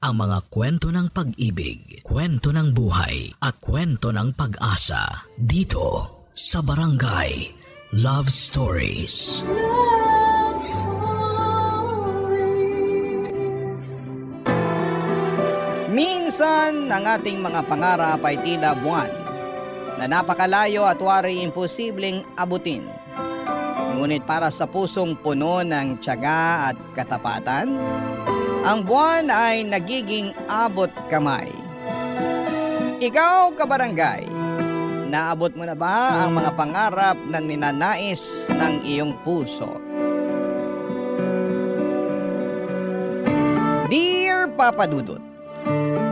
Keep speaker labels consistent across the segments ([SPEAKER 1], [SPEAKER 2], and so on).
[SPEAKER 1] ang mga kwento ng pag-ibig, kwento ng buhay, at kwento ng pag-asa dito sa Barangay Love Stories.
[SPEAKER 2] Love Stories.
[SPEAKER 3] Minsan, ang ating mga pangarap ay tila buwan na napakalayo at wari imposibleng abutin. Ngunit para sa pusong puno ng tiyaga at katapatan, ang buwan ay nagiging abot kamay. Ikaw, kabarangay, naabot mo na ba ang mga pangarap na ninanais ng iyong puso? Dear Papa Dudut,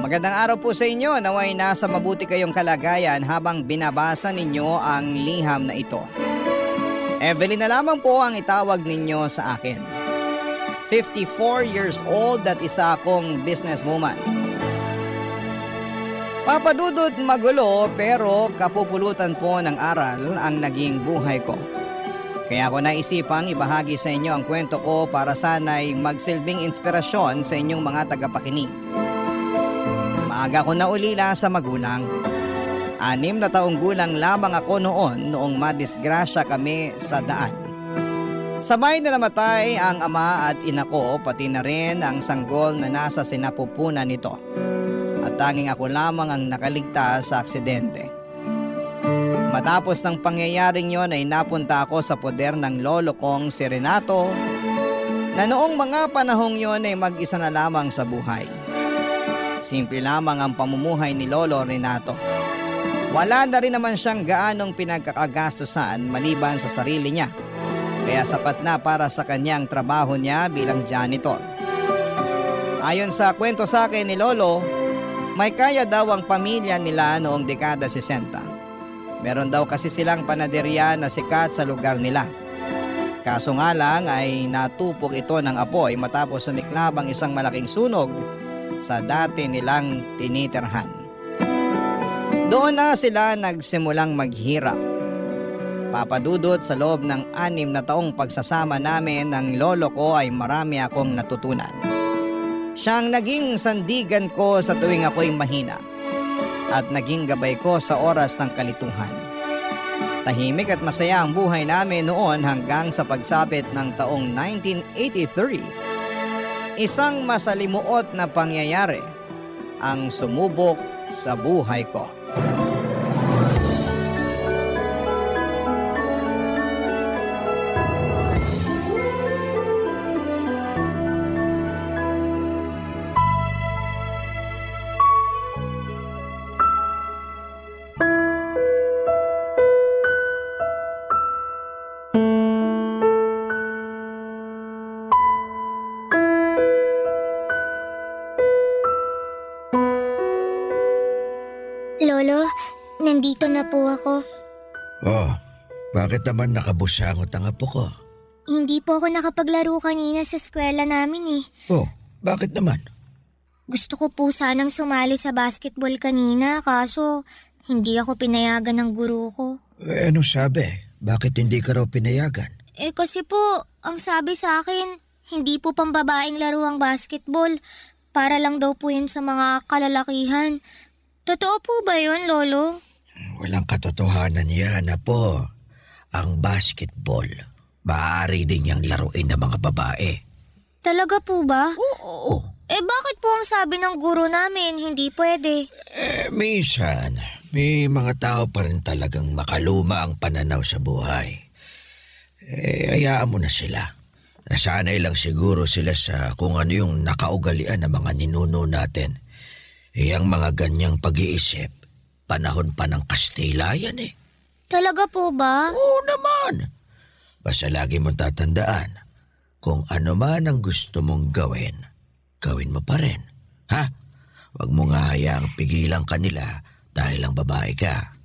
[SPEAKER 3] magandang araw po sa inyo. Naway nasa mabuti kayong kalagayan habang binabasa ninyo ang liham na ito. Evelyn na lamang po ang itawag ninyo sa akin. 54 years old at isa akong businesswoman. Papa Dudut, magulo pero kapupulutan po ng aral ang naging buhay ko. Kaya ako naisipang ibahagi sa inyo ang kwento ko para sana'y magsilbing inspirasyon sa inyong mga tagapakinig. Maaga ko naulila sa magulang. 6 na taong gulang lamang ako noong madisgrasya kami sa daan. Sabay na namatay ang ama at ina ko, pati na rin ang sanggol na nasa sinapupunan nito. At tanging ako lamang ang nakaligtas sa aksidente. Matapos ng pangyayaring yon ay napunta ako sa poder ng lolo kong si Renato, na noong mga panahong yon ay mag-isa na lamang sa buhay. Simple lamang ang pamumuhay ni Lolo Renato. Wala na rin naman siyang gaanong pinagkakagastusan maliban sa sarili niya. Kaya sapat na para sa kanyang trabaho niya bilang janitor. Ayon sa kwento sa akin ni Lolo, may kaya daw ang pamilya nila noong dekada 60. Meron daw kasi silang panaderya na sikat sa lugar nila. Kaso nga lang ay natupok ito ng apoy matapos sumiklab ang isang malaking sunog sa dati nilang tinitirhan. Doon na sila nagsimulang maghirap. Papadudot, sa loob ng 6 na taong pagsasama namin ng lolo ko ay marami akong natutunan. Siyang naging sandigan ko sa tuwing ako'y mahina at naging gabay ko sa oras ng kalituhan. Tahimik at masaya ang buhay namin noon hanggang sa pagsapit ng taong 1983. Isang masalimuot na pangyayari ang sumubok sa buhay ko.
[SPEAKER 4] Lolo, nandito na po ako.
[SPEAKER 5] Oh, bakit naman nakabusangot ang apo ko?
[SPEAKER 4] Hindi po ako nakapaglaro kanina sa eskwela namin eh.
[SPEAKER 5] Oh, bakit naman?
[SPEAKER 4] Gusto ko po sanang sumali sa basketball kanina kaso hindi ako pinayagan ng guro ko.
[SPEAKER 5] Ano sabi? Bakit hindi ka raw pinayagan?
[SPEAKER 4] Kasi po, ang sabi sa akin, hindi po pambabaeng laro ang basketball. Para lang daw po yun sa mga kalalakihan. Totoo po ba yun, Lolo?
[SPEAKER 5] Walang katotohanan yan, apo. Ang basketball, maaari din niyang laruin ng mga babae.
[SPEAKER 4] Talaga po ba?
[SPEAKER 5] Oo.
[SPEAKER 4] Bakit po ang sabi ng guro namin hindi pwede?
[SPEAKER 5] Minsan, may mga tao pa rin talagang makaluma ang pananaw sa buhay. Hayaan mo na sila. Nasanay lang siguro sila sa kung ano yung nakaugalian ng mga ninuno natin. Ang mga ganyang pag-iisip, panahon pa ng Kastila yan eh.
[SPEAKER 4] Talaga po ba?
[SPEAKER 5] Oo naman. Basta lagi mong tatandaan, kung ano man ang gusto mong gawin, gawin mo pa rin. Ha? Huwag mo nga hayaang pigilan kanila dahil ang babae ka.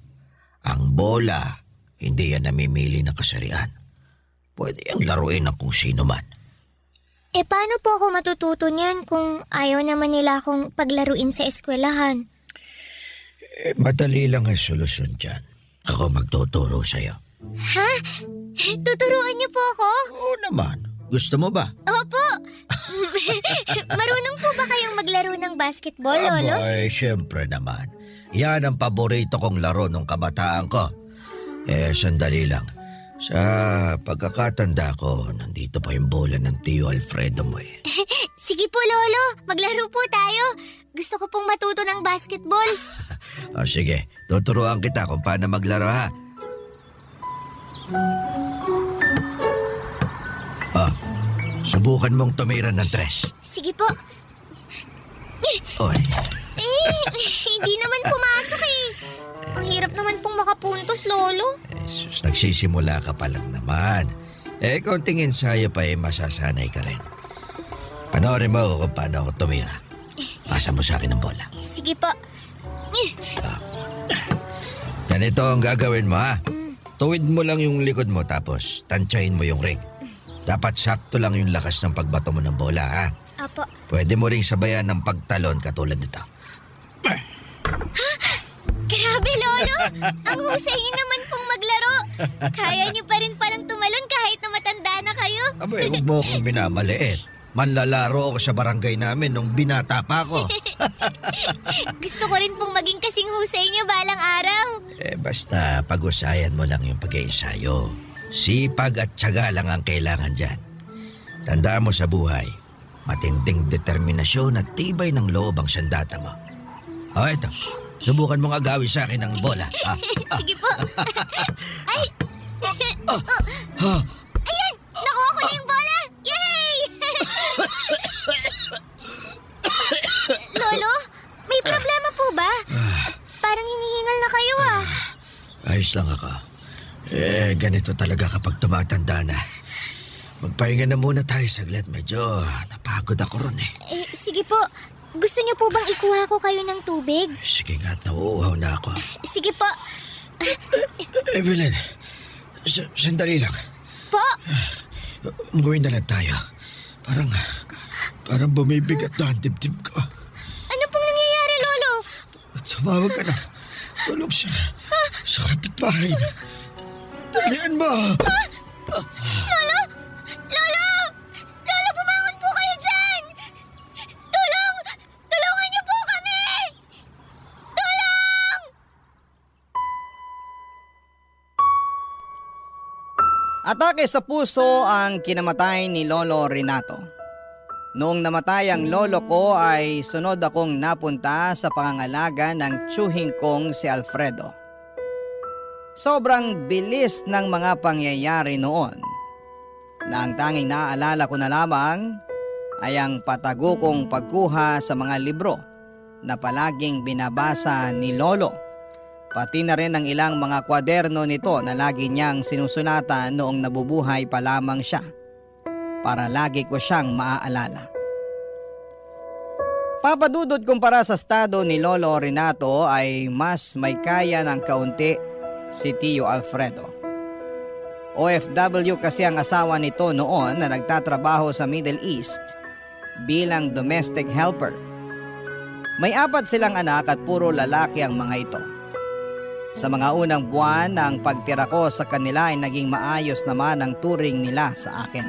[SPEAKER 5] Ang bola, hindi yan namimili ng kasarian. Pwede yung laruin ng kung sino man.
[SPEAKER 4] Paano po ako matututo niyan kung ayaw naman nila akong paglaruin sa eskwelahan?
[SPEAKER 5] Madali lang ang solusyon dyan. Ako magtuturo sa'yo.
[SPEAKER 4] Ha? Tuturuan niyo po ako?
[SPEAKER 5] Oo naman. Gusto mo ba?
[SPEAKER 4] Opo! Marunong po ba kayong maglaro ng basketball, Lolo?
[SPEAKER 5] Abay, syempre naman. Yan ang paborito kong laro nung kabataan ko. Sandali lang. Sa pagkakatanda ko, nandito pa yung bola ng Tio Alfredo mo eh.
[SPEAKER 4] Sige po, Lolo. Maglaro po tayo. Gusto ko pong matuto ng basketball.
[SPEAKER 5] Sige, tuturuan kita kung paano maglaro ha. Subukan mong tumira ng 3.
[SPEAKER 4] Sige po.
[SPEAKER 5] Oy,
[SPEAKER 4] Hindi naman pumasok eh. Ang hirap naman pong makapuntos, Lolo.
[SPEAKER 5] sus, nagsisimula ka pa lang naman. Konting ensayo pa masasanay ka rin. Panoorin mo kung paano ako tumira. Pasa mo sa akin ang bola.
[SPEAKER 4] Sige po.
[SPEAKER 5] Ganito ang gagawin mo ha. Tuwid mo lang yung likod mo tapos tansyahin mo yung ring. Dapat sakto lang yung lakas ng pagbato mo ng bola ha.
[SPEAKER 4] Apo.
[SPEAKER 5] Pwede mo ring sabayan ng pagtalon katulad nito.
[SPEAKER 4] Grabe, Lolo. Ang husay niyo naman pong maglaro. Kaya niyo pa rin palang tumalon kahit na matanda na kayo.
[SPEAKER 5] Abay, huwag mo akong minamaliit. Manlalaro ako sa barangay namin nung binata pa ako.
[SPEAKER 4] Gusto ko rin pong maging kasing husay niyo balang araw.
[SPEAKER 5] Basta pag-usayan mo lang yung pag-iensayo. Sipag at tiyaga lang ang kailangan dyan. Tandaan mo sa buhay, matinding determinasyon at tibay ng loob ang sandata mo. Ito. Subukan mong agawin sa akin ang bola.
[SPEAKER 4] Sige po. Ay! Ayan! Nakuha ko na yung bola! Yay! Lolo, may problema po ba? Parang hinihingal na kayo ah.
[SPEAKER 5] Ayos lang ako. Ganito talaga kapag tumatanda na. Magpahinga na muna tayo saglit. Medyo napagod ako ron eh.
[SPEAKER 4] Sige po. Gusto niyo po bang ikuha ko kayo ng tubig?
[SPEAKER 5] Sige nga, nauuhaw na ako.
[SPEAKER 4] Sige po.
[SPEAKER 5] Evelyn, sandali lang.
[SPEAKER 4] Po?
[SPEAKER 5] Umuwi na lang tayo. Parang bumibigat na ang dibdib ko.
[SPEAKER 4] Ano pong nangyayari, Lolo?
[SPEAKER 5] Tumawag ka na. Tulog sa kapitbahay. Dalian mo!
[SPEAKER 4] Lolo! Lolo! Lolo, bumangon po kayo dyan! Tulungan niyo po kami! Tulong!
[SPEAKER 3] Atake sa puso ang kinamatay ni Lolo Renato. Noong namatay ang lolo ko ay sunod akong napunta sa pangangalaga ng tiyuhing kong si Alfredo. Sobrang bilis ng mga pangyayari noon na ang tanging naaalala ko na lamang ay ang patago kong pagkuha sa mga libro na palaging binabasa ni Lolo, pati na rin ang ilang mga kwaderno nito na lagi niyang sinusunatan noong nabubuhay pa lamang siya para lagi ko siyang maaalala. Papadudod kumpara sa estado ni Lolo Renato ay mas may kaya ng kaunti si Tio Alfredo. OFW kasi ang asawa nito noon na nagtatrabaho sa Middle East bilang domestic helper. May 4 silang anak at puro lalaki ang mga ito. Sa mga unang buwan ng pagtira ko sa kanila ay naging maayos naman ang turing nila sa akin.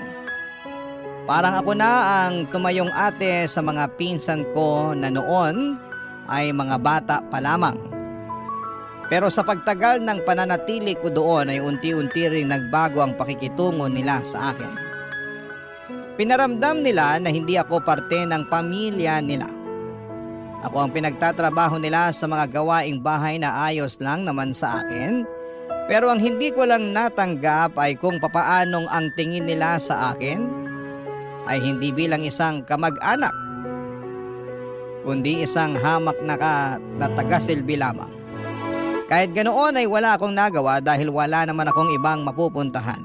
[SPEAKER 3] Parang ako na ang tumayong ate sa mga pinsan ko na noon ay mga bata pa lamang. Pero sa pagtagal ng pananatili ko doon ay unti-unti ring nagbago ang pakikitungo nila sa akin. Pinaramdam nila na hindi ako parte ng pamilya nila. Ako ang pinagtatrabaho nila sa mga gawaing bahay na ayos lang naman sa akin. Pero ang hindi ko lang natanggap ay kung papaanong ang tingin nila sa akin ay hindi bilang isang kamag-anak, kundi isang hamak na taga-silbi lamang. Kahit ganoon ay wala akong nagawa dahil wala naman akong ibang mapupuntahan.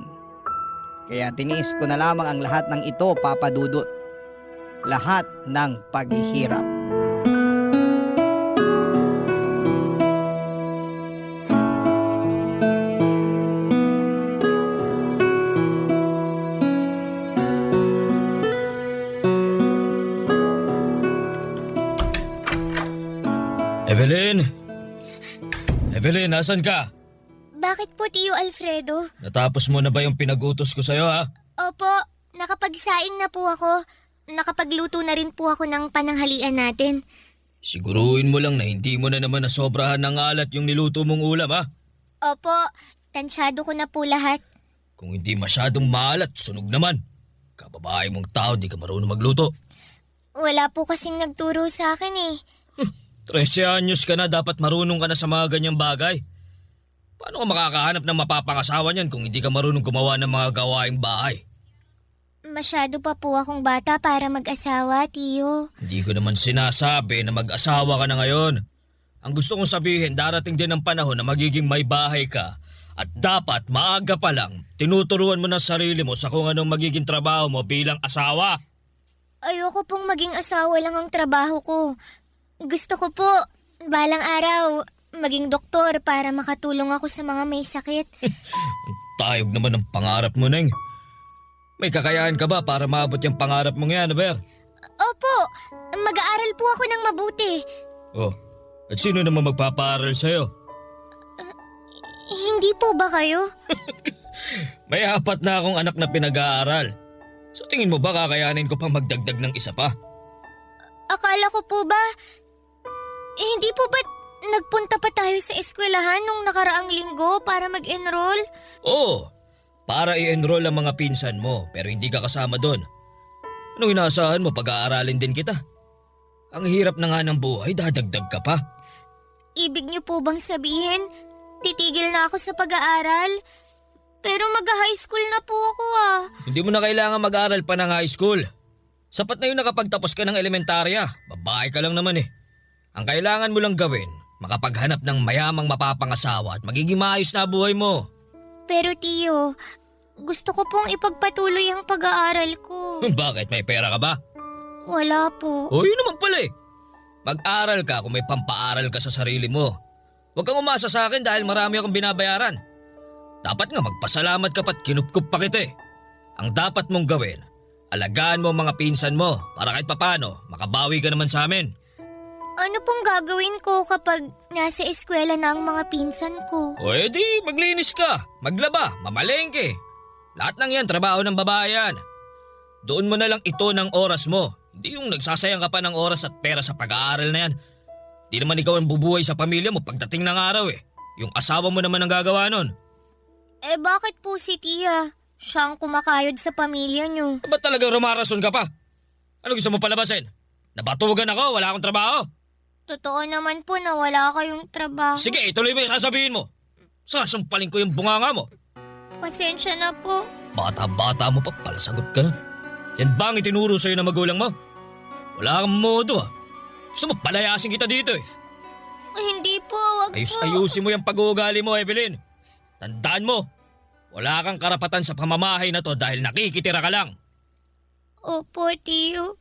[SPEAKER 3] Kaya tiniis ko na lamang ang lahat ng ito, Papa Dudut. Lahat ng paghihirap.
[SPEAKER 1] Evelyn, nasan ka?
[SPEAKER 4] Bakit po, Tio Alfredo?
[SPEAKER 1] Natapos mo na ba yung pinag-utos ko sa'yo, ha?
[SPEAKER 4] Opo, nakapagsaing na po ako. Nakapagluto na rin po ako ng pananghalian natin.
[SPEAKER 1] Siguruhin mo lang na hindi mo na naman nasobrahan ng alat yung niluto mong ulam, ha?
[SPEAKER 4] Opo, tansyado ko na po lahat.
[SPEAKER 1] Kung hindi masyadong maalat, sunog naman. Kababae mong tao, di ka marunong magluto.
[SPEAKER 4] Wala po kasing nagturo sa akin eh.
[SPEAKER 1] 13 anyos ka na, dapat marunong ka na sa mga ganyang bagay. Paano ka makakahanap ng mapapangasawa niyan kung hindi ka marunong gumawa ng mga gawaing bahay?
[SPEAKER 4] Masyado pa po akong bata para mag-asawa, Tiyo.
[SPEAKER 1] Hindi ko naman sinasabi na mag-asawa ka na ngayon. Ang gusto kong sabihin, darating din ang panahon na magiging may bahay ka. At dapat maaga pa lang, tinuturuan mo ng sarili mo sa kung anong magiging trabaho mo bilang asawa.
[SPEAKER 4] Ayoko pong maging asawa lang ang trabaho ko. Gusto ko po, balang araw, maging doktor para makatulong ako sa mga may sakit.
[SPEAKER 1] Ang tayog naman ng pangarap mo, Neng. May kakayahan ka ba para maabot yung pangarap mong yan, Aber?
[SPEAKER 4] Opo, mag-aaral po ako ng mabuti.
[SPEAKER 1] Oh, at sino naman magpapaaral sa'yo?
[SPEAKER 4] Hindi po ba kayo?
[SPEAKER 1] May 4 na akong anak na pinag-aaral. So tingin mo ba kakayanin ko pang magdagdag ng isa pa?
[SPEAKER 4] Akala ko po ba, hindi po ba nagpunta pa tayo sa eskwelahan nung nakaraang linggo para mag-enroll?
[SPEAKER 1] Oo, para i-enroll ang mga pinsan mo pero hindi ka kasama doon. Anong inaasahan mo, pag-aaralin din kita? Ang hirap na nga ng buhay, dadagdag ka pa.
[SPEAKER 4] Ibig niyo po bang sabihin, titigil na ako sa pag-aaral? Pero mag-high school na po ako ah.
[SPEAKER 1] Hindi mo na kailangan mag-aral pa ng high school. Sapat na yun nakapagtapos ka ng elementarya. Babae ka lang naman eh. Ang kailangan mo lang gawin, makapaghanap ng mayamang mapapangasawa at magiging maayos na buhay mo.
[SPEAKER 4] Pero Tiyo, gusto ko pong ipagpatuloy ang pag-aaral ko.
[SPEAKER 1] Bakit? May pera ka ba?
[SPEAKER 4] Wala po.
[SPEAKER 1] O yun naman pala eh. Mag-aral ka kung may pampaaral ka sa sarili mo. Huwag kang umasa sa akin dahil marami akong binabayaran. Dapat nga magpasalamat ka pa't kinupkup pa kita eh. Ang dapat mong gawin, alagaan mo ang mga pinsan mo para kahit papano makabawi ka naman sa amin.
[SPEAKER 4] Ano pong gagawin ko kapag nasa eskwela na ang mga pinsan ko?
[SPEAKER 1] O edi, maglinis ka, maglaba, mamalengke. Lahat ng yan, trabaho ng babae yan. Doon mo na lang ito ng oras mo. Hindi yung nagsasayang ka pa ng oras at pera sa pag-aaral na yan. Di naman ikaw ang bubuhay sa pamilya mo pagdating ng araw eh. Yung asawa mo naman ang gagawa nun.
[SPEAKER 4] Eh bakit po si Tia? Siya ang kumakayod sa pamilya niyo.
[SPEAKER 1] Ba't talagang rumarason ka pa? Ano gusto mo palabasin? Nabatugan ako, wala akong trabaho.
[SPEAKER 4] Totoo naman po na wala kayong trabaho.
[SPEAKER 1] Sige, ituloy mo yung sasabihin mo. Sasampalin ko yung bunganga mo.
[SPEAKER 4] Pasensya na po.
[SPEAKER 1] Bata-bata mo pa, palasagot ka na. Yan ba ang itinuro sa'yo ng magulang mo? Wala kang modo ah. Gusto mo palayasin kita dito eh.
[SPEAKER 4] Hindi po, wag po.
[SPEAKER 1] Ayusin mo yung pag-uugali mo, Evelyn. Tandaan mo, wala kang karapatan sa pamamahay na to dahil nakikitira ka lang.
[SPEAKER 4] Opo, Tiyo.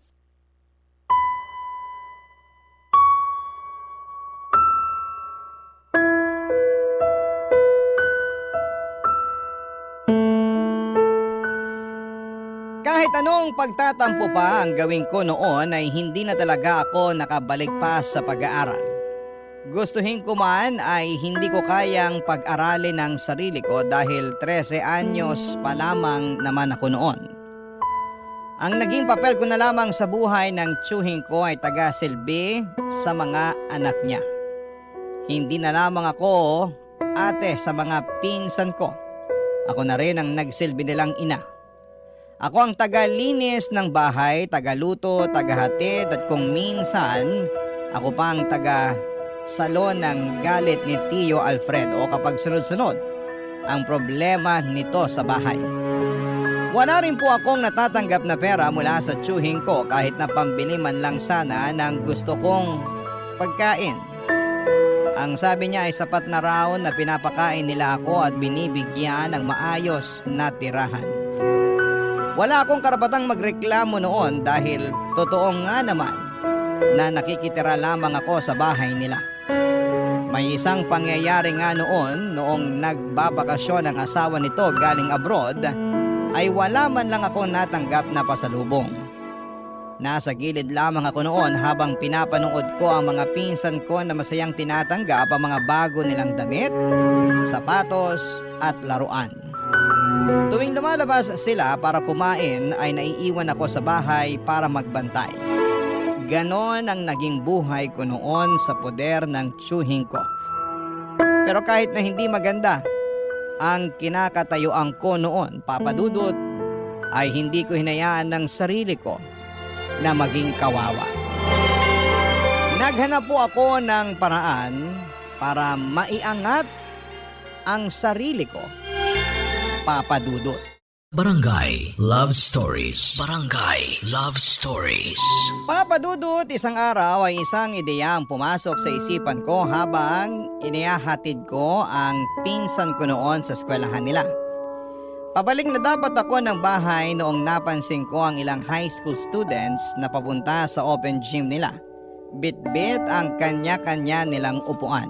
[SPEAKER 3] Kahit anong pagtatampo pa ang gawin ko noon ay hindi na talaga ako nakabalik pa sa pag-aaral. Gustuhin ko man ay hindi ko kayang pag-aralin ang sarili ko dahil 13 anyos pa lamang naman ako noon. Ang naging papel ko na lamang sa buhay ng tiyuhin ko ay taga-silbi sa mga anak niya. Hindi na lamang ako ate sa mga pinsan ko. Ako na rin ang nagsilbi nilang ina. Ako ang tagalinis ng bahay, tagaluto, tagahatid at kung minsan ako pa ang taga-salon ng galit ni Tio Alfredo kapag sunod-sunod ang problema nito sa bahay. Wala rin po akong natatanggap na pera mula sa tiyuhin ko kahit na pambili man lang sana ng gusto kong pagkain. Ang sabi niya ay sapat na raw na pinapakain nila ako at binibigyan ng maayos na tirahan. Wala akong karapatang magreklamo noon dahil totoo nga naman na nakikitira lamang ako sa bahay nila. May isang pangyayari nga noong nagbabakasyon ang asawa nito galing abroad ay wala man lang ako natanggap na pasalubong. Nasa gilid lamang ako noon habang pinapanood ko ang mga pinsan ko na masayang tinatanggap ang mga bago nilang damit, sapatos at laruan. Tuwing lumalabas sila para kumain ay naiiwan ako sa bahay para magbantay. Ganon ang naging buhay ko noon sa poder ng tiyuhin ko. Pero kahit na hindi maganda ang kinakatayuan ko noon, Papa Dudut, ay hindi ko hinayaan ng sarili ko na maging kawawa. Naghanap po ako ng paraan para maiangat ang sarili ko, Papa Dudut.
[SPEAKER 1] Barangay Love Stories. Barangay Love Stories.
[SPEAKER 3] Papa Dudut, isang araw ay isang ideya ang pumasok sa isipan ko habang inihahatid ko ang pinsan ko noon sa eskwelahan nila. Pabalik na dapat ako ng bahay noong napansin ko ang ilang high school students na papunta sa open gym nila. Bit-bit ang kanya-kanya nilang upuan.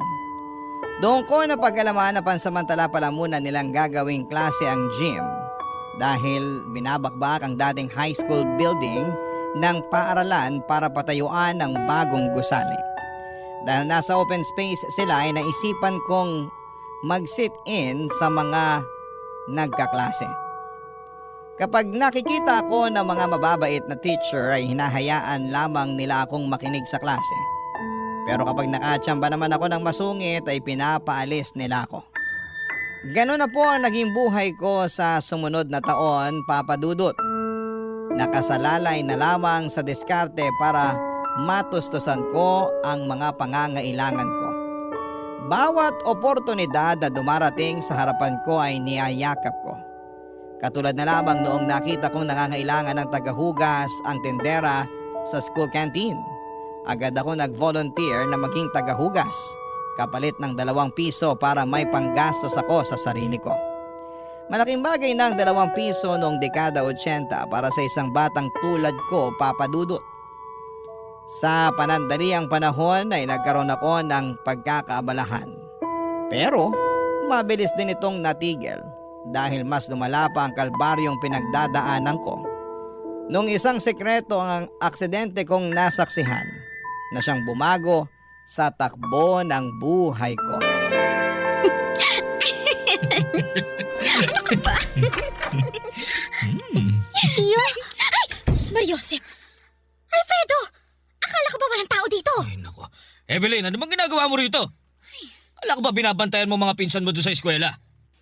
[SPEAKER 3] Doon ko napag-alaman na pansamantala pala muna nilang gagawing klase ang gym dahil binabakbak ang dating high school building ng paaralan para patayuan ng bagong gusali. Dahil nasa open space sila ay naisipan kong mag-sit in sa mga nagkaklase. Kapag nakikita ako ng mga mababait na teacher ay hinahayaan lamang nila akong makinig sa klase. Pero kapag nakatsamba naman ako ng masungit ay pinapaalis nila ako. Ganon na po ang naging buhay ko sa sumunod na taon, Papa Dudut. Nakasalalay na lamang sa diskarte para matustusan ko ang mga pangangailangan ko. Bawat oportunidad na dumarating sa harapan ko ay niyayakap ko. Katulad na lamang noong nakita kong nangangailangan ng tagahugas ang tendera sa school canteen. Agad ako nag-volunteer na maging tagahugas, kapalit ng 2 piso para may panggastos ako sa sarili ko. Malaking bagay ng 2 piso noong dekada 80 para sa isang batang tulad ko, Papa Dudut. Sa panandaliang panahon ay nagkaroon ako ng pagkakaabalahan. Pero mabilis din itong natigil dahil mas lumala pa ang kalbaryong pinagdadaanan ko. Nung isang sekreto ang aksidente kong nasaksihan na siyang bumago sa takbo ng buhay ko.
[SPEAKER 4] Tiyo! Ay! Sus Mariosep! Alfredo! Akala ko ba walang tao dito?
[SPEAKER 1] Ay, nako. Evelyn, ano bang ginagawa mo rito? Akala ko ba binabantayan mo mga pinsan mo doon sa eskwela?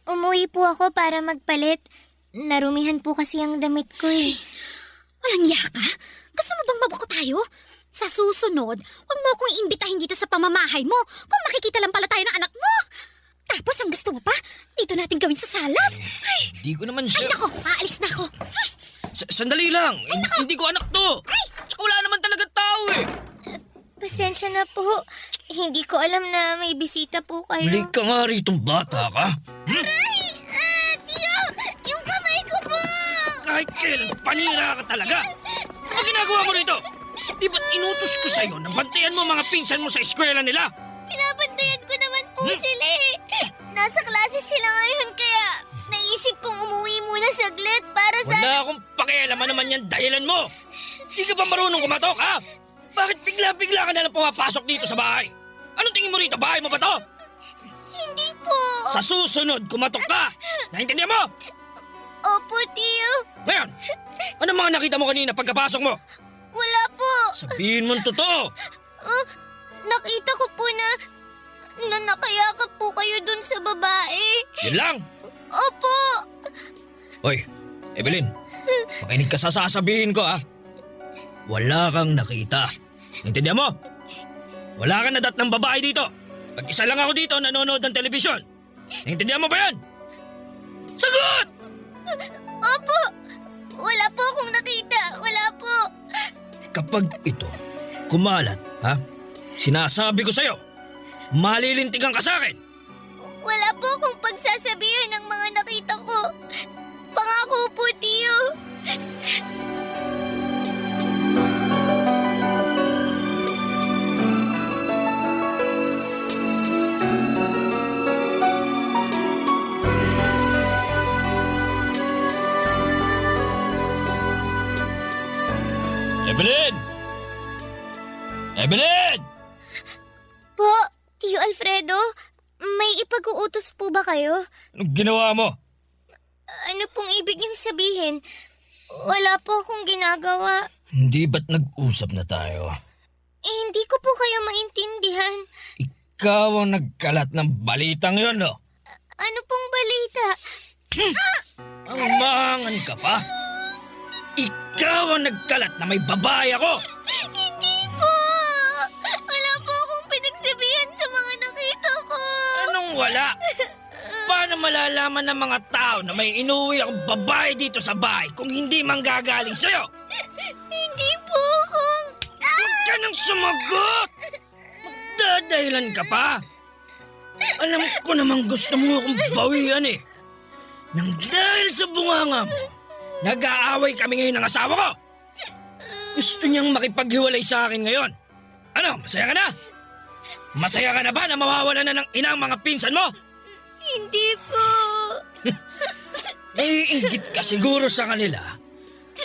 [SPEAKER 4] Umuwi po ako para magpalit. Narumihan po kasi ang damit ko eh.
[SPEAKER 6] Walang yaka? Gusto mo bang mabuko tayo? Sa susunod, huwag mo akong imbitahin dito sa pamamahay mo kung makikita lang pala tayo ng anak mo. Tapos ang gusto mo pa, dito natin gawin sa salas. Ay,
[SPEAKER 1] Hindi ko naman
[SPEAKER 6] ay
[SPEAKER 1] siya...
[SPEAKER 6] nako, aalis na ako.
[SPEAKER 1] Sandali lang. Hindi ko anak to. Tsaka wala naman talaga tao eh.
[SPEAKER 4] Pasensya na po. Hindi ko alam na may bisita po
[SPEAKER 1] Huli
[SPEAKER 4] kayo.
[SPEAKER 1] ka nga ritong bata ka.
[SPEAKER 4] Tiyo! Yung kamay ko po!
[SPEAKER 1] Kahit kailan, panira ka talaga. Ano ginagawa mo rito? Di ba't inutos ko sa'yo na bantayan mo mga pinsan mo sa eskwela nila?
[SPEAKER 4] Pinabantayan ko naman po sila eh. Nasa klase sila ngayon kaya naisip kong umuwi muna saglit para sa...
[SPEAKER 1] Wala akong pakialaman naman yan dahilan mo. Di ka ba marunong kumatok, ha? Bakit bigla-bigla ka nalang pumapasok dito sa bahay? Anong tingin mo rito? Bahay mo ba to?
[SPEAKER 4] Hindi po.
[SPEAKER 1] Sa susunod, kumatok ka! Naintindihan mo?
[SPEAKER 4] Opo, Tiyo.
[SPEAKER 1] Ngayon, ano mga nakita mo kanina pagkapasok mo?
[SPEAKER 4] Wala po.
[SPEAKER 1] Sabihin mo'ng totoo.
[SPEAKER 4] Nakita ko po na nakayakap po kayo dun sa babae.
[SPEAKER 1] Yun lang.
[SPEAKER 4] Opo.
[SPEAKER 1] Hoy, Evelyn, makinig ka sa sasabihin ko, ha? Wala kang nakita. Intindihan mo? Wala kang nadat ng babae dito. Pag-isa lang ako dito nanonood ng telebisyon. Intindihan mo ba yan? Sagot!
[SPEAKER 4] Opo. Wala po akong nakita. Wala po.
[SPEAKER 1] Kapag ito kumalat, ha? Sinasabi ko sa'yo, malilintigan ka sa akin.
[SPEAKER 4] Wala po akong pagsasabihan ng mga nakita ko. Pangako po, Tiyo.
[SPEAKER 1] Evelyn! Evelyn!
[SPEAKER 4] Po, Tiyo Alfredo, may ipag-uutos po ba kayo?
[SPEAKER 1] Anong ginawa mo?
[SPEAKER 4] Ano pong ibig niyong sabihin? Wala po akong ginagawa.
[SPEAKER 1] Hindi ba't nag-usap na tayo?
[SPEAKER 4] Hindi ko po kayo maintindihan.
[SPEAKER 1] Ikaw ang nagkalat ng balitang yon, no?
[SPEAKER 4] Ano pong balita?
[SPEAKER 1] Ang mangan ka pa? Ikaw ang nagkalat na may babae ako!
[SPEAKER 4] Hindi po! Wala po akong pinagsabihan sa mga nakita ko.
[SPEAKER 1] Anong wala? Paano malalaman ng mga tao na may inuwi akong babae dito sa bahay kung hindi manggagaling sa'yo?
[SPEAKER 4] Hindi po kung...
[SPEAKER 1] Huwag ka nang sumagot! Magdadahilan ka pa! Alam ko namang gusto mo akong bawian eh. Nang dahil sa bunganga mo, nag-aaway kami ngayon ng asawa ko. Gusto niyang makipaghiwalay sa akin ngayon. Ano, masaya ka na? Masaya ka na ba na mawawala na ng ina ang mga pinsan mo?
[SPEAKER 4] Hindi po.
[SPEAKER 1] Naiinggit ka siguro sa kanila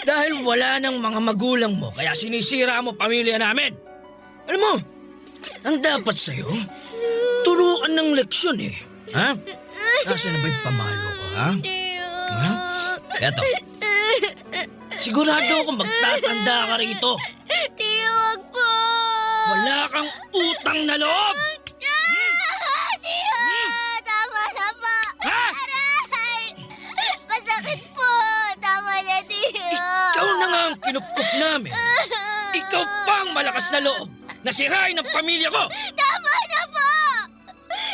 [SPEAKER 1] dahil wala ng mga magulang mo kaya sinisira mo pamilya namin. Alam mo, ang dapat sa'yo, turuan ng leksyon eh. Ha? Nasaan na ba yung pamalo ko, ha? Ha? Eto. Sigurado akong magtatanda ka rito.
[SPEAKER 4] Tiyo, wag po.
[SPEAKER 1] Wala kang utang na loob!
[SPEAKER 4] Tiyo, tama na po.
[SPEAKER 1] Ha?
[SPEAKER 4] Aray! Masakit po. Tama na, Tiyo.
[SPEAKER 1] Ikaw na nga ang kinupkup namin. Ikaw pa ang malakas na loob na sirain ang pamilya ko.
[SPEAKER 4] Tama na po.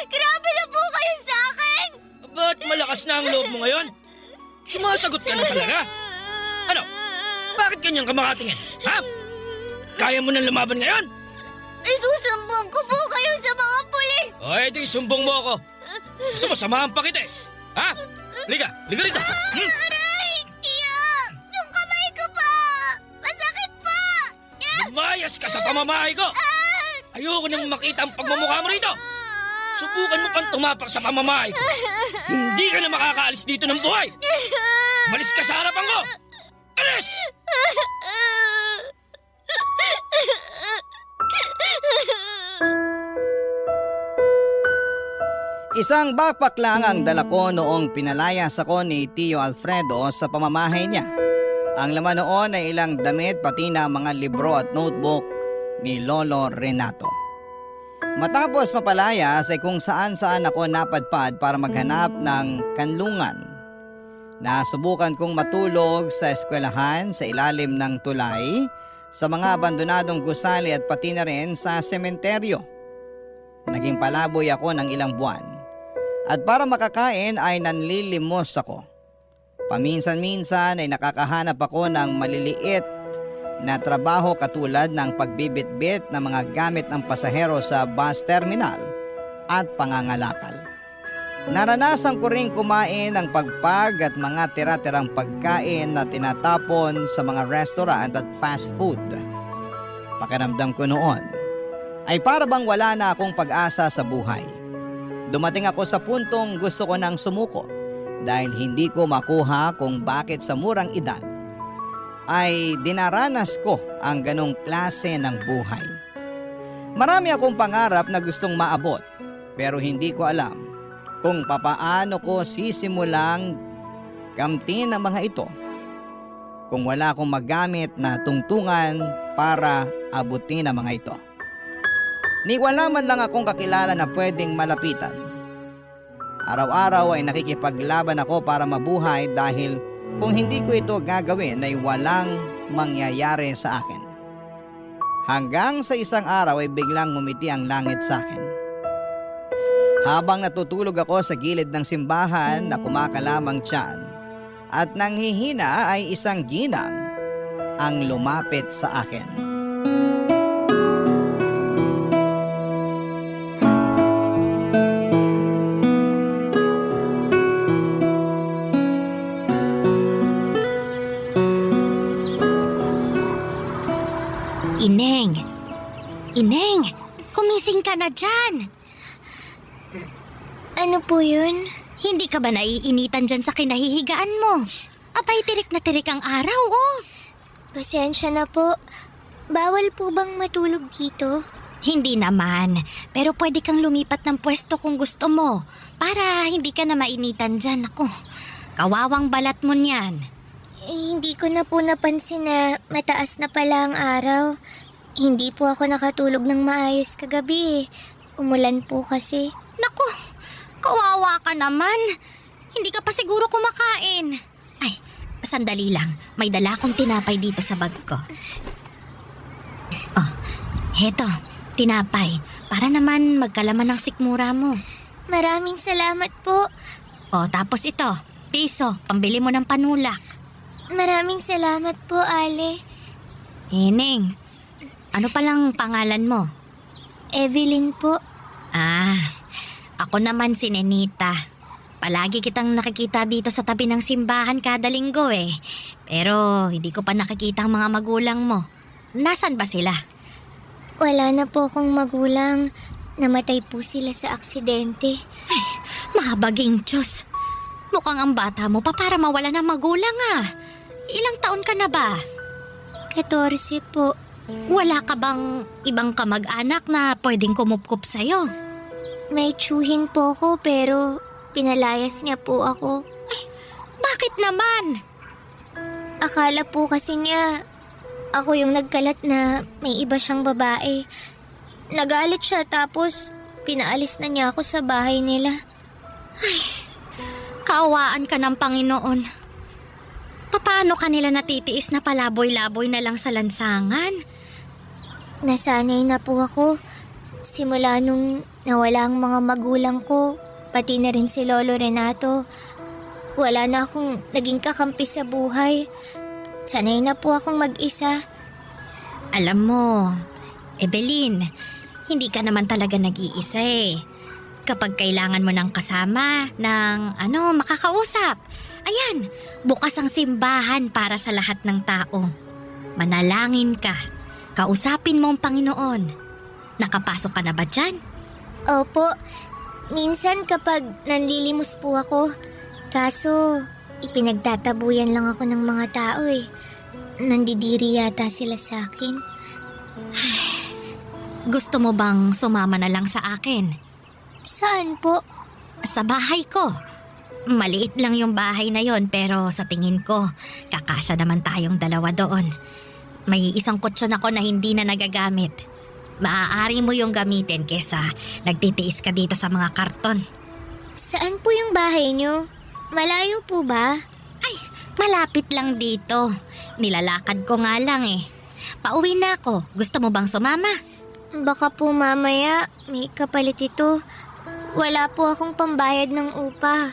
[SPEAKER 4] Grabe na po kayo sa akin.
[SPEAKER 1] Ba't malakas na ang loob mo ngayon? Sumasagot ka na talaga? Ano? Bakit ganyan ka makatingin? Ha? Kaya mo nang lumaban ngayon?
[SPEAKER 4] Isusumbong ko po kayo sa mga pulis.
[SPEAKER 1] O edi sumbong mo ako. Gusto mo samahan pa kita eh. Ha? Liga rito.
[SPEAKER 4] Aray! Tiyo! Yung kamay ko po! Masakit po!
[SPEAKER 1] Lumayas ka sa pamamahay ko. Ayoko nang makita ang pagmamukha mo rito. Subukan mo pang tumapak sa pamamahay ko. Hindi ka na makakaalis dito ng buhay. Malis ka sa harapan ko. Alis!
[SPEAKER 3] Isang backpack lang ang dala ko noong pinalayas ako ni Tio Alfredo sa pamamahay niya. Ang laman noon ay ilang damit pati na mga libro at notebook ni Lolo Renato. Matapos mapalayas ay kung saan ako napadpad para maghanap ng kanlungan. Nasubukan kong matulog sa eskwelahan sa ilalim ng tulay, sa mga abandonadong gusali at pati na rin sa sementeryo. Naging palaboy ako ng ilang buwan. At para makakain ay nanlilimos ako. Paminsan-minsan ay nakakahanap ako ng maliliit na trabaho katulad ng pagbibitbit ng mga gamit ng pasahero sa bus terminal at pangangalakal. Naranasan ko rin kumain ng pagpag at mga tira-tirang pagkain na tinatapon sa mga restaurant at fast food. Pakiramdam ko noon ay para bang wala na akong pag-asa sa buhay. Dumating ako sa puntong gusto ko nang sumuko dahil hindi ko makuha kung bakit sa murang edad ay dinaranas ko ang ganong klase ng buhay. Marami akong pangarap na gustong maabot pero hindi ko alam kung papaano ko sisimulang kamtin ang mga ito kung wala akong magamit na tungtungan para abutin ang mga ito. Ni wala man lang akong kakilala na pwedeng malapitan. Araw-araw ay nakikipaglaban ako para mabuhay dahil kung hindi ko ito gagawin ay walang mangyayari sa akin. Hanggang sa isang araw ay biglang ngumiti ang langit sa akin. Habang natutulog ako sa gilid ng simbahan na kumakalamang tiyan at nanghihina ay isang ginang ang lumapit sa akin.
[SPEAKER 6] Ineng, kumising ka na dyan.
[SPEAKER 4] Ano po yun?
[SPEAKER 6] Hindi ka ba naiinitan dyan sa kinahihigaan mo? Abay, tirik na tirik ang araw, oh.
[SPEAKER 4] Pasensya na po. Bawal po bang matulog dito?
[SPEAKER 6] Hindi naman, pero pwede kang lumipat ng pwesto kung gusto mo para hindi ka na mainitan dyan. Ako, Kawawang balat mo niyan.
[SPEAKER 4] Hindi ko na po napansin na mataas na pala ang araw. Hindi po ako nakatulog ng maayos kagabi eh. Umulan po kasi.
[SPEAKER 6] Naku, kawawa ka naman. Hindi ka pa siguro kumakain. Ay, sandali lang. May dala akong tinapay dito sa bag ko. Oh, heto, tinapay. Para naman magkalaman ng sikmura mo.
[SPEAKER 4] Maraming salamat po.
[SPEAKER 6] Oh, tapos ito, piso, pambili mo ng panulak.
[SPEAKER 4] Maraming salamat po, Ale.
[SPEAKER 6] Neng, ano palang pangalan mo?
[SPEAKER 4] Evelyn po.
[SPEAKER 6] Ah, ako naman si Nenita. Palagi kitang nakikita dito sa tabi ng simbahan kada linggo eh. Pero hindi ko pa nakikita ang mga magulang mo. Nasaan ba sila?
[SPEAKER 4] Wala na po akong magulang. Namatay po sila sa aksidente.
[SPEAKER 6] Mahabaging Diyos. Mukhang ang bata mo pa para mawala ng magulang ah. Ilang taon ka na ba?
[SPEAKER 4] 14 po.
[SPEAKER 6] Wala ka bang ibang kamag-anak na pwedeng kumupkup sa'yo?
[SPEAKER 4] May tsuhin po ako pero pinalayas niya po ako.
[SPEAKER 6] Bakit naman?
[SPEAKER 4] Akala po kasi niya ako yung nagkalat na may iba siyang babae. Nagalit siya tapos pinaalis na niya ako sa bahay nila.
[SPEAKER 6] Kaawaan ka ng Panginoon. Paano ka nila natitiis na palaboy-laboy na lang sa lansangan?
[SPEAKER 4] Nasanay na po ako. Simula nung nawala ang mga magulang ko, pati na rin si Lolo Renato. Wala na akong naging kakampi sa buhay. Sanay na po akong mag-isa.
[SPEAKER 6] Alam mo, Evelyn, hindi ka naman talaga nag-iisa eh. Kapag kailangan mo ng kasama, ng makakausap. Ayan, bukas ang simbahan para sa lahat ng tao. Manalangin ka. Kausapin mo ang Panginoon. Nakapasok ka na ba dyan?
[SPEAKER 4] Opo, minsan kapag nanlilimos po ako. Kaso, ipinagtatabuyan lang ako ng mga tao eh. Nandidiri yata sila sa akin.
[SPEAKER 6] Gusto mo bang sumama na lang sa akin?
[SPEAKER 4] Saan po?
[SPEAKER 6] Sa bahay ko. Maliit lang yung bahay na yon pero sa tingin ko, kakasya naman tayong dalawa doon. May isang kutsyon ako na hindi na nagagamit. Maaari mo yung gamitin kesa nagtitiis ka dito sa mga karton.
[SPEAKER 4] Saan po yung bahay niyo? Malayo po ba?
[SPEAKER 6] Ay, malapit lang dito. Nilalakad ko nga lang eh. Pauwi na ako. Gusto mo bang sumama?
[SPEAKER 4] Baka po mamaya may kapalit ito. Wala po akong pambayad ng upa.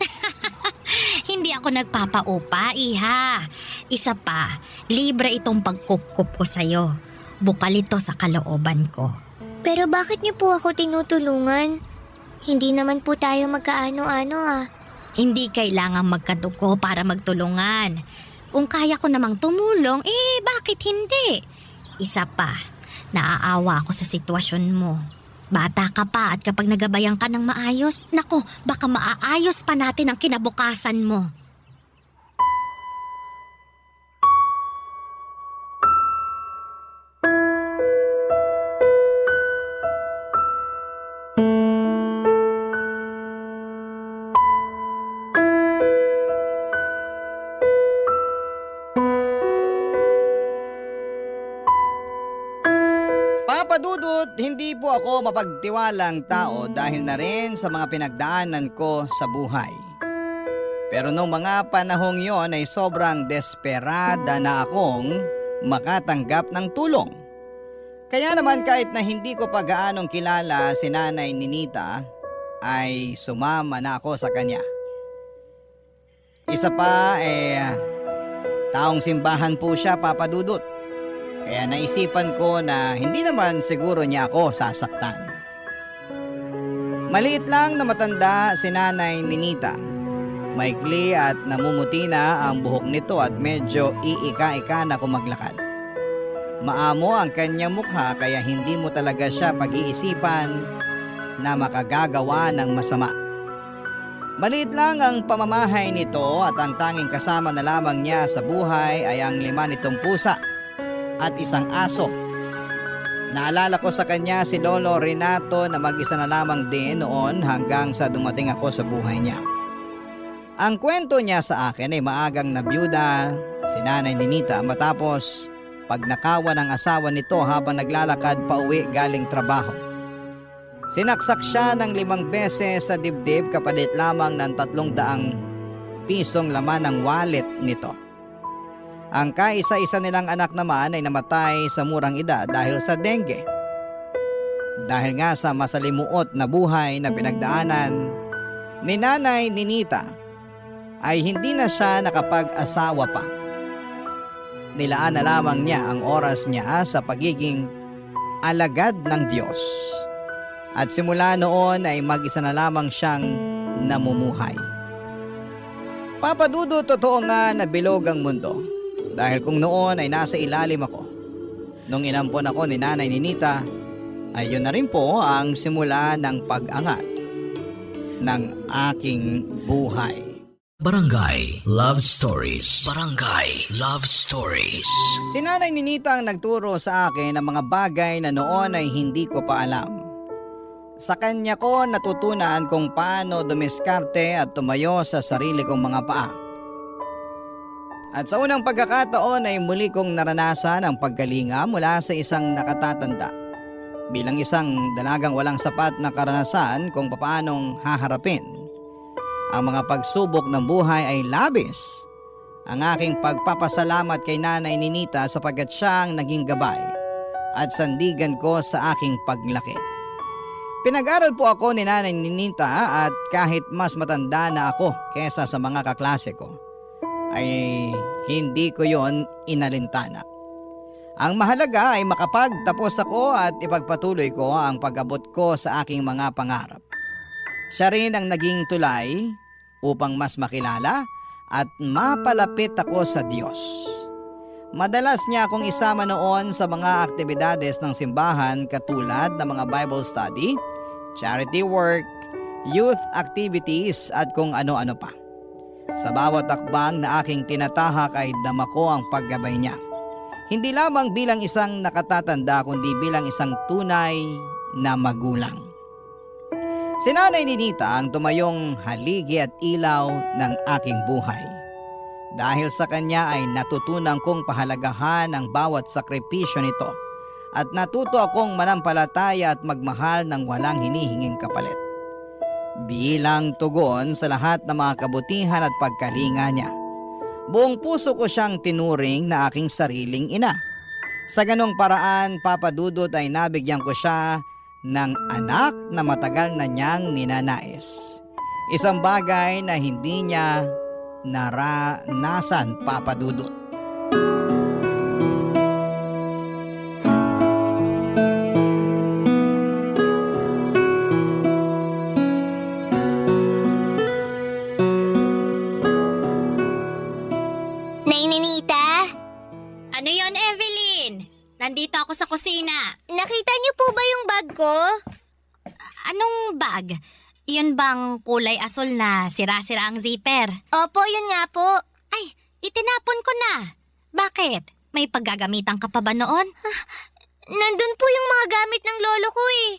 [SPEAKER 6] Hindi ako nagpapaupa, iha. Isa pa, libre itong pagkup-kup ko sa'yo. Bukal ito sa kalooban ko.
[SPEAKER 4] Pero bakit niyo po ako tinutulungan? Hindi naman po tayo magkaano-ano ah.
[SPEAKER 6] Hindi kailangang magkadugo para magtulungan. Kung kaya ko namang tumulong, bakit hindi? Isa pa, naaawa ako sa sitwasyon mo. Bata ka pa at kapag nagabayan ka ng maayos, nako, baka maaayos pa natin ang kinabukasan mo.
[SPEAKER 3] Papadudot, hindi po ako mapagtiwalang tao dahil na rin sa mga pinagdaanan ko sa buhay. Pero nung mga panahong yon ay sobrang desperada na akong makatanggap ng tulong. Kaya naman kahit na hindi ko pa gaanong kilala si Nanay Ninita, ay sumama na ako sa kanya. Isa pa taong simbahan po siya, Papadudot. Kaya naisipan ko na hindi naman siguro niya ako sasaktan. Maliit lang na matanda si Nanay Ninita. Maikli at namumuti na ang buhok nito at medyo iika-ika na kumaglakad. Maamo ang kanyang mukha kaya hindi mo talaga siya pag-iisipan na makagagawa ng masama. Maliit lang ang pamamahay nito at ang tanging kasama na lamang niya sa buhay ay ang 5 nitong pusa at isang aso. Naalala ko sa kanya si Lolo Renato na mag-isa na lamang din noon hanggang sa dumating ako sa buhay niya. Ang kwento niya sa akin ay maagang nabiyuda si Nanay Ninita matapos pagnakawan ng asawa nito habang naglalakad pauwi galing trabaho. Sinaksak siya ng 5 beses sa dibdib kapalit lamang ng 300 pisong laman ng wallet nito. Ang kaisa-isa nilang anak naman ay namatay sa murang edad dahil sa dengue. Dahil nga sa masalimuot na buhay na pinagdaanan ni Nanay Ninita ay hindi na siya nakapag-asawa pa. Nilaan na lamang niya ang oras niya sa pagiging alagad ng Diyos. At simula noon ay mag-isa na lamang siyang namumuhay. Papa Dudu, totoo nga na bilog ang mundo. Dahil kung noon ay nasa ilalim ako, nung inampon ako ni Nanay Ninita, ay yun na rin po ang simula ng pag-angat ng aking buhay.
[SPEAKER 1] Barangay Love Stories. Barangay Love Stories.
[SPEAKER 3] Si Nanay Ninita ang nagturo sa akin ng mga bagay na noon ay hindi ko pa alam. Sa kanya ko natutunan kung paano dumiskarte at tumayo sa sarili kong mga paa. At sa unang pagkakataon ay muli kong naranasan ang pagkalinga mula sa isang nakatatanda. Bilang isang dalagang walang sapat na karanasan kung paanong haharapin ang mga pagsubok ng buhay ay labis ang aking pagpapasalamat kay Nanay Ninita sapagkat siya ang naging gabay at sandigan ko sa aking paglaki. Pinag-aral po ako ni Nanay Ninita at kahit mas matanda na ako kesa sa mga kaklase ko, ay hindi ko yon inalintana. Ang mahalaga ay makapagtapos ako at ipagpatuloy ko ang pag-abot ko sa aking mga pangarap. Siya rin ang naging tulay upang mas makilala at mapalapit ako sa Diyos. Madalas niya akong isama noon sa mga aktibidades ng simbahan katulad ng mga Bible study, charity work, youth activities at kung ano-ano pa. Sa bawat akbang na aking tinatahak ay dama ko ang paggabay niya. Hindi lamang bilang isang nakatatanda kundi bilang isang tunay na magulang. Si Nanay Ninita ang tumayong haligi at ilaw ng aking buhay. Dahil sa kanya ay natutunan kong pahalagahan ang bawat sakripisyo nito at natuto akong manampalataya at magmahal ng walang hinihinging kapalit. Bilang tugon sa lahat ng mga kabutihan at pagkalinga niya, buong puso ko siyang tinuring na aking sariling ina. Sa ganong paraan, Papa Dudut, ay nabigyan ko siya ng anak na matagal na niyang ninanais. Isang bagay na hindi niya naranasan, Papa Dudut.
[SPEAKER 4] Ninita,
[SPEAKER 6] Ano yon, Evelyn? Nandito ako sa kusina.
[SPEAKER 4] nakita niyo po ba yung bag ko?
[SPEAKER 6] Anong bag? Yun bang kulay asul na sira-sira ang zipper?
[SPEAKER 4] Opo, yun nga po.
[SPEAKER 6] Ay, itinapon ko na. Bakit? May paggagamitan ka pa ba noon?
[SPEAKER 4] Nandun po yung mga gamit ng lolo ko eh.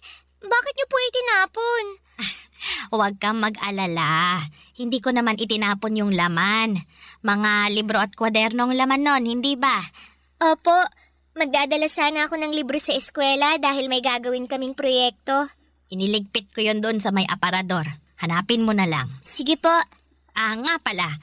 [SPEAKER 4] Bakit niyo po itinapon?
[SPEAKER 6] Huwag kang mag-alala. Hindi ko naman itinapon yung laman. Mga libro at kwadernong laman nun, hindi ba?
[SPEAKER 4] Opo, magdadala sana ako ng libro sa eskwela dahil may gagawin kaming proyekto.
[SPEAKER 6] Iniligpit ko yun doon sa may aparador. Hanapin mo na lang.
[SPEAKER 4] Sige po.
[SPEAKER 6] Nga pala,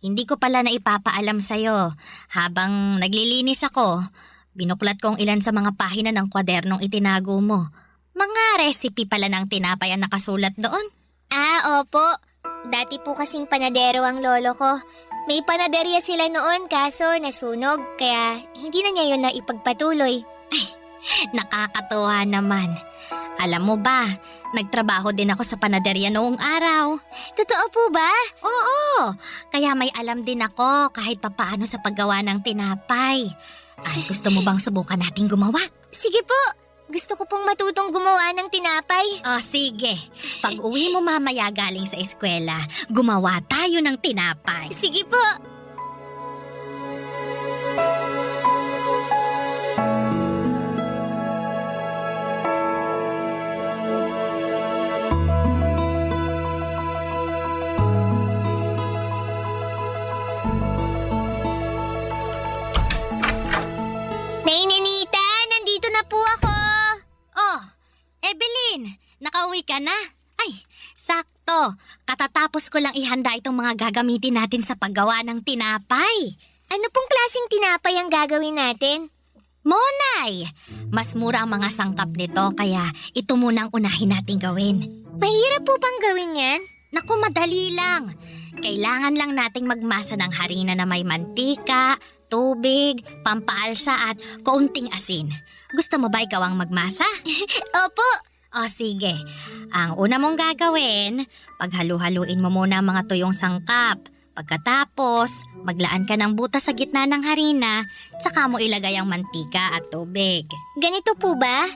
[SPEAKER 6] hindi ko pala na ipapaalam sa'yo. Habang naglilinis ako, binuklat kong ilan sa mga pahina ng kwadernong itinago mo. Mga recipe pala ng tinapay ang nakasulat doon.
[SPEAKER 4] Opo. Dati po kasing panadero ang lolo ko. May panaderya sila noon kaso nasunog kaya hindi na niya yun na ipagpatuloy.
[SPEAKER 6] Nakakatuwa naman. Alam mo ba, nagtrabaho din ako sa panaderya noong araw.
[SPEAKER 4] Totoo po ba?
[SPEAKER 6] Oo, kaya may alam din ako kahit papaano sa paggawa ng tinapay. Ay, gusto mo bang subukan nating gumawa?
[SPEAKER 4] Sige po. Gusto ko pong matutong gumawa ng tinapay.
[SPEAKER 6] Sige. Pag uwi mo mamaya galing sa eskwela, gumawa tayo ng tinapay.
[SPEAKER 4] Sige po.
[SPEAKER 6] Evelyn, nakauwi ka na? Ay, sakto. Katatapos ko lang ihanda itong mga gagamitin natin sa paggawa ng tinapay.
[SPEAKER 4] Ano pong klaseng tinapay ang gagawin natin?
[SPEAKER 6] Monay! Mas mura ang mga sangkap nito kaya ito munang unahin natin gawin.
[SPEAKER 4] Mahirap po bang gawin yan?
[SPEAKER 6] Naku, madali lang. Kailangan lang nating magmasa ng harina na may mantika, tubig, pampaalsa at kaunting asin. Gusto mo ba ikaw ang magmasa?
[SPEAKER 4] Opo.
[SPEAKER 6] O sige, ang una mong gagawin, paghalu-haluin mo muna ang mga tuyong sangkap. Pagkatapos, maglaan ka ng butas sa gitna ng harina, saka mo ilagay ang mantika at tubig.
[SPEAKER 4] Ganito po ba?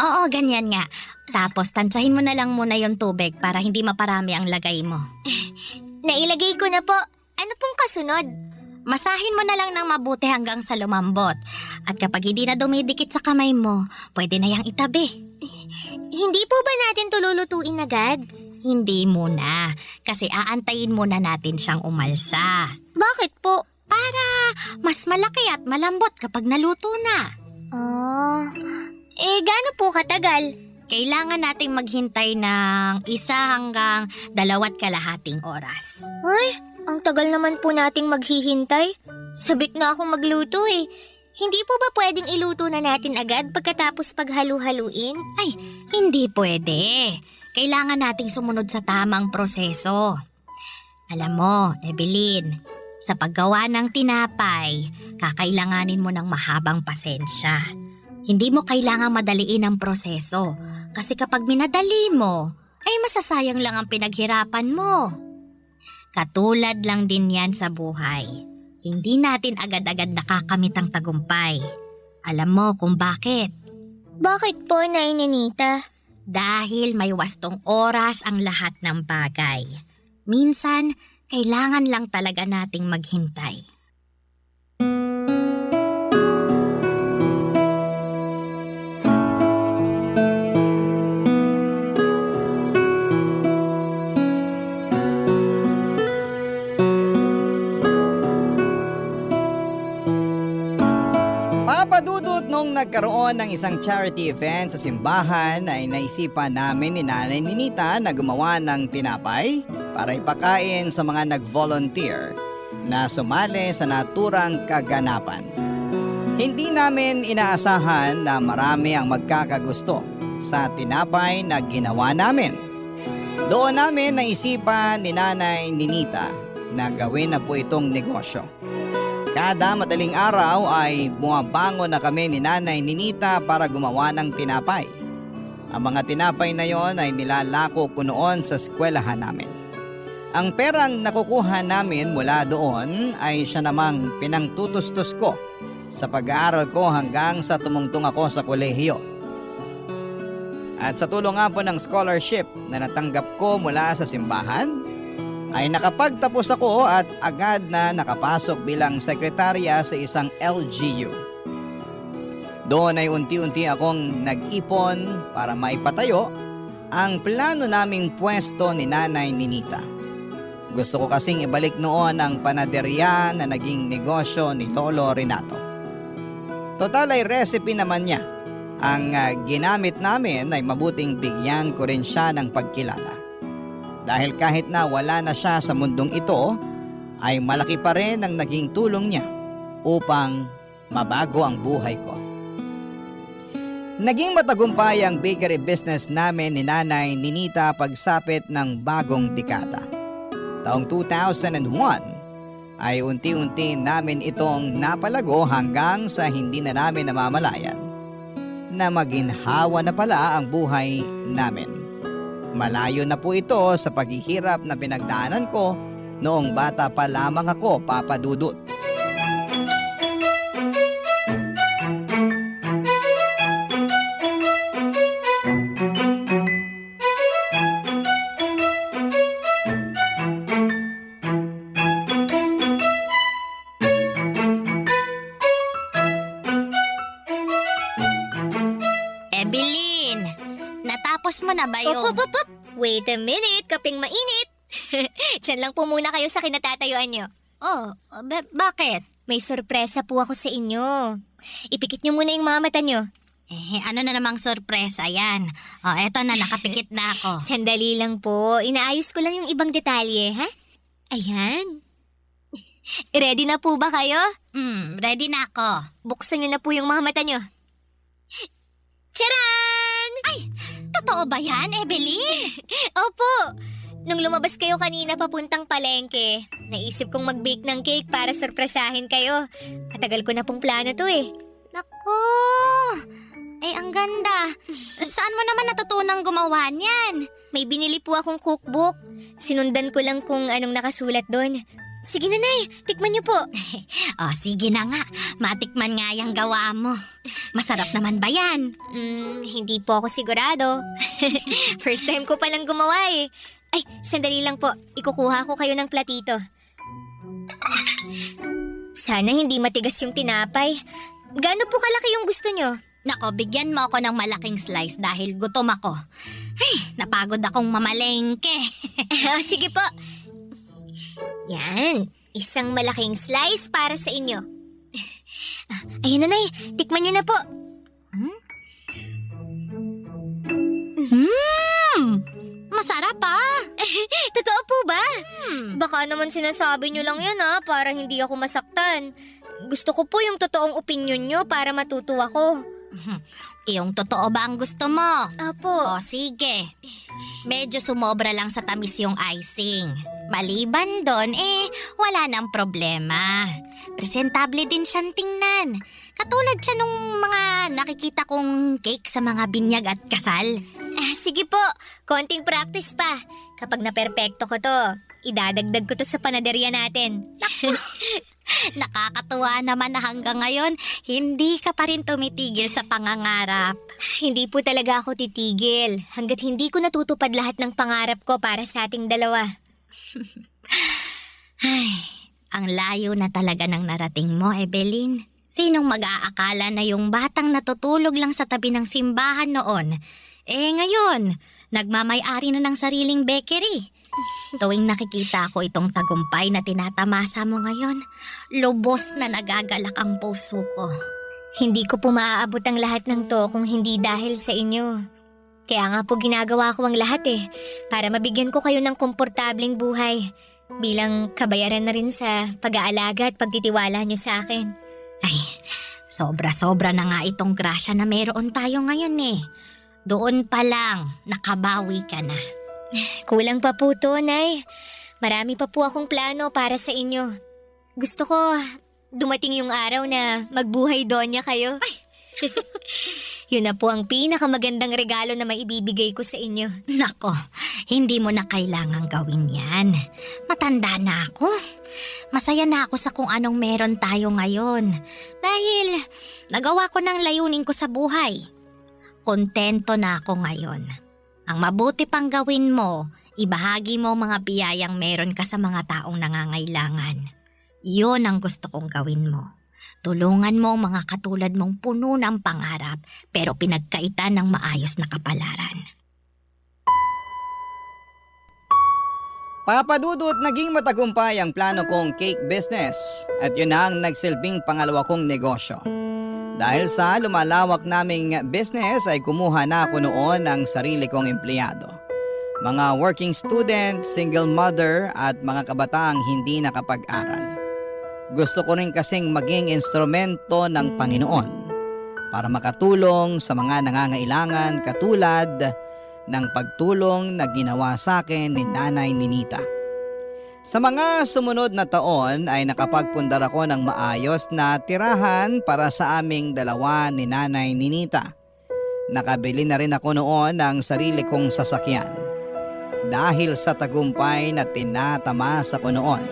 [SPEAKER 6] Oo, ganyan nga. Tapos tansyahin mo na lang muna yung tubig para hindi maparami ang lagay mo.
[SPEAKER 4] Nailagay ko na po. Ano pong kasunod?
[SPEAKER 6] Masahin mo na lang ng mabuti hanggang sa lumambot. At kapag hindi na dumidikit sa kamay mo, pwede na yang itabi.
[SPEAKER 4] Hindi po ba natin tululutuin agad?
[SPEAKER 6] Hindi muna, kasi aantayin muna natin siyang umalsa.
[SPEAKER 4] Bakit po?
[SPEAKER 6] Para mas malaki at malambot kapag naluto na.
[SPEAKER 4] Gaano po katagal?
[SPEAKER 6] Kailangan nating maghintay ng 1 hanggang 2.5 oras.
[SPEAKER 4] Ay, ang tagal naman po nating maghihintay. Sabik na akong magluto eh. Hindi po ba pwedeng iluto na natin agad pagkatapos paghalu-haluin?
[SPEAKER 6] Ay, hindi pwede. Kailangan nating sumunod sa tamang proseso. Alam mo, Evelyn, sa paggawa ng tinapay, kakailanganin mo ng mahabang pasensya. Hindi mo kailangang madaliin ang proseso kasi kapag minadali mo, ay masasayang lang ang pinaghirapan mo. Katulad lang din yan sa buhay. Hindi natin agad-agad nakakamit ang tagumpay. Alam mo kung bakit?
[SPEAKER 4] Bakit po, Nay Ninita?
[SPEAKER 6] Dahil may wastong oras ang lahat ng bagay. Minsan, kailangan lang talaga nating maghintay.
[SPEAKER 3] Papadudot nung nagkaroon ng isang charity event sa simbahan ay naisipan namin ni Nanay Ninita na gumawa ng tinapay para ipakain sa mga nag-volunteer na sumali sa naturang kaganapan. Hindi namin inaasahan na marami ang magkakagusto sa tinapay na ginawa namin. Doon namin naisipan ni Nanay Ninita na gawin na po itong negosyo. Kada madaling araw ay bumabangon na kami ni Nanay Ninita para gumawa ng tinapay. Ang mga tinapay na yon ay nilalako ko noon sa eskwelahan namin. Ang perang nakukuha namin mula doon ay siya namang pinangtutustos ko sa pag-aaral ko hanggang sa tumungtong ako sa kolehiyo. At sa tulong nga po ng scholarship na natanggap ko mula sa simbahan, ay nakapagtapos ako at agad na nakapasok bilang sekretarya sa isang LGU. Doon ay unti-unti akong nag-ipon para maipatayo ang plano naming pwesto ni Nanay Ninita. Gusto ko kasing ibalik noon ang panaderya na naging negosyo ni Lolo Renato. Total ay recipe naman niya. Ang ginamit namin ay mabuting bigyan ko rin siya ng pagkilala. Dahil kahit na wala na siya sa mundong ito, ay malaki pa rin ang naging tulong niya upang mabago ang buhay ko. Naging matagumpay ang bakery business namin ni Nanay Ninita pagsapit ng bagong dekada. Taong 2001 ay unti-unti namin itong napalago hanggang sa hindi na namin namamalayan na maginhawa na pala ang buhay namin. Malayo na po ito sa paghihirap na pinagdaanan ko noong bata pa lamang ako, Papa Dudut.
[SPEAKER 6] Evelyn, natapos mo na ba yung...
[SPEAKER 4] Op. Wait a minute, kaping mainit. Diyan lang po muna kayo sa kinatatayuan nyo.
[SPEAKER 6] Oh, bakit?
[SPEAKER 4] May sorpresa po ako sa inyo. Ipikit nyo muna yung mga mata nyo.
[SPEAKER 6] Ano na namang sorpresa yan? Eto na, nakapikit na ako.
[SPEAKER 4] Sandali lang po. Inaayos ko lang yung ibang detalye, ha? Ayan. Ready na po ba kayo?
[SPEAKER 6] Ready na ako.
[SPEAKER 4] Buksan niyo na po yung mga mata niyo. Charan!
[SPEAKER 6] Totoo ba yan, Evelyn?
[SPEAKER 4] Opo. Nung lumabas kayo kanina papuntang palengke, naisip kong mag-bake ng cake para sorpresahin kayo. Katagal ko na pong plano to eh.
[SPEAKER 6] Nako! Ang ganda. Saan mo naman natutunang gumawa niyan?
[SPEAKER 4] May binili po akong cookbook. Sinundan ko lang kung anong nakasulat doon. Sige na, Nay. Tikman niyo po.
[SPEAKER 6] Sige na nga. Matikman nga yung gawa mo. Masarap naman ba yan?
[SPEAKER 4] Hindi po ako sigurado. First time ko palang gumawa eh. Ay, sandali lang po. Ikukuha ko kayo ng platito. Sana hindi matigas yung tinapay. Gaano po kalaki yung gusto nyo?
[SPEAKER 6] Nako, bigyan mo ako ng malaking slice dahil gutom ako. Napagod akong mamalengke.
[SPEAKER 4] Sige po. Yan. Isang malaking slice para sa inyo. Ayun na, Nay. Tikman nyo na po.
[SPEAKER 6] Masarap
[SPEAKER 4] Totoo po ba? Baka naman sinasabi nyo lang yan para hindi ako masaktan. Gusto ko po yung totoong opinion nyo para matuto ako.
[SPEAKER 6] Yung totoo ba ang gusto mo?
[SPEAKER 4] Apo.
[SPEAKER 6] Sige. Medyo sumobra lang sa tamis yung icing. Maliban doon, wala nang problema. Presentable din siyang tingnan. Katulad siya nung mga nakikita kong cake sa mga binyag at kasal.
[SPEAKER 4] Sige po, konting practice pa. Kapag naperpekto ko to, idadagdag ko to sa panaderya natin.
[SPEAKER 6] Nakakatuwa naman na hanggang ngayon, hindi ka pa rin tumitigil sa pangangarap.
[SPEAKER 4] Hindi po talaga ako titigil hanggat hindi ko natutupad lahat ng pangarap ko para sa ating dalawa.
[SPEAKER 6] Ang layo na talaga ng narating mo, Evelyn. Sinong mag-aakala na yung batang natutulog lang sa tabi ng simbahan noon, ngayon, nagmamay-ari na ng sariling bakery. Tuwing nakikita ko itong tagumpay na tinatamasa mo ngayon, lubos na nagagalak ang puso ko.
[SPEAKER 4] Hindi ko po maaabot ang lahat ng to kung hindi dahil sa inyo. Kaya nga po ginagawa ko ang lahat para mabigyan ko kayo ng komportableng buhay bilang kabayaran na rin sa pag-aalaga at pagtitiwala niyo sa akin.
[SPEAKER 6] Sobra-sobra na nga itong grasya na meron tayo ngayon Doon pa lang, nakabawi ka na.
[SPEAKER 4] Kulang pa po to, Nay. Marami pa po akong plano para sa inyo. Gusto ko dumating yung araw na magbuhay donya kayo. Yun na po ang pinakamagandang regalo na maibibigay ko sa inyo.
[SPEAKER 6] Nako, hindi mo na kailangang gawin yan. Matanda na ako. Masaya na ako sa kung anong meron tayo ngayon. Dahil nagawa ko ng layunin ko sa buhay. Kontento na ako ngayon. Ang mabuti pang gawin mo, ibahagi mo mga biyayang meron ka sa mga taong nangangailangan. Iyon ang gusto kong gawin mo. Tulungan mo ang mga katulad mong puno ng pangarap pero pinagkaitan ng maayos na kapalaran.
[SPEAKER 3] Papadudot, naging matagumpay ang plano kong cake business at yun ang nagsilbing pangalawa kong negosyo. Dahil sa lumalawak naming business ay kumuha na ako noon ng sarili kong empleyado. Mga working student, single mother at mga kabataang hindi nakapag-aral. Gusto ko rin kasing maging instrumento ng Panginoon para makatulong sa mga nangangailangan katulad ng pagtulong na ginawa sa akin ni Nanay Ninita. Sa mga sumunod na taon ay nakapagpundar ako ng maayos na tirahan para sa aming dalawa ni Nanay Ninita. Nakabili na rin ako noon ng sarili kong sasakyan. Dahil sa tagumpay na tinatamasa ko noon,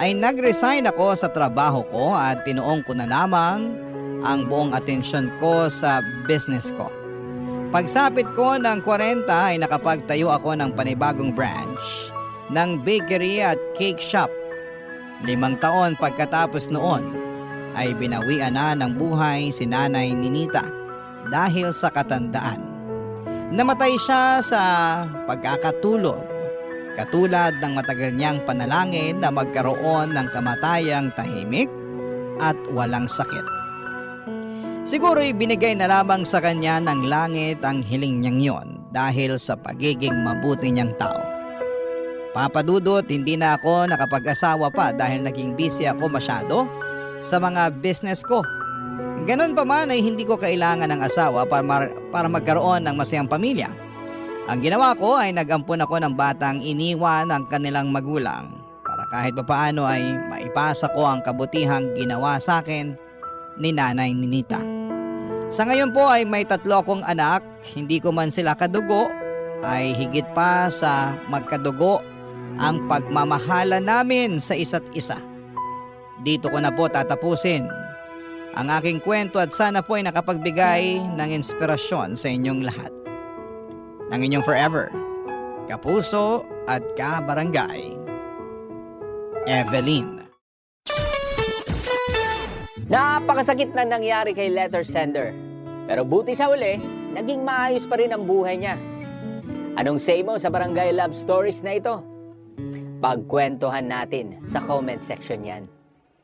[SPEAKER 3] ay nag-resign ako sa trabaho ko at tinuong ko na lamang ang buong atensyon ko sa business ko. Pagsapit ko ng 40 ay nakapagtayo ako ng panibagong branch ng bakery at cake shop. 5 taon pagkatapos noon ay binawian na ng buhay si Nanay Ninita dahil sa katandaan. Namatay siya sa pagkakatulog, katulad ng matagal niyang panalangin na magkaroon ng kamatayang tahimik at walang sakit. Siguro'y binigay na lamang sa kanya ng langit ang hiling niyang yon dahil sa pagiging mabuti niyang tao. Papadudot, hindi na ako nakapag-asawa pa dahil naging busy ako masyado sa mga business ko. Ganon pa man ay hindi ko kailangan ng asawa para magkaroon ng masayang pamilya. Ang ginawa ko ay nag-ampon ako ng batang iniwan ng kanilang magulang para kahit papaano ay maipasa ko ang kabutihang ginawa sa akin ni Nanay Ninita. Sa ngayon po ay may 3 akong anak, hindi ko man sila kadugo, ay higit pa sa magkadugo ang pagmamahala namin sa isa't isa. Dito ko na po tatapusin ang aking kwento at sana po ay nakapagbigay ng inspirasyon sa inyong lahat. Ang inyong forever, kapuso at kabarangay, Evelyn.
[SPEAKER 7] Napakasakit na nangyari kay letter sender. Pero buti sa uli, naging maayos pa rin ang buhay niya. Anong say mo sa Barangay Love Stories na ito? Pagkwentuhan natin sa comment section yan.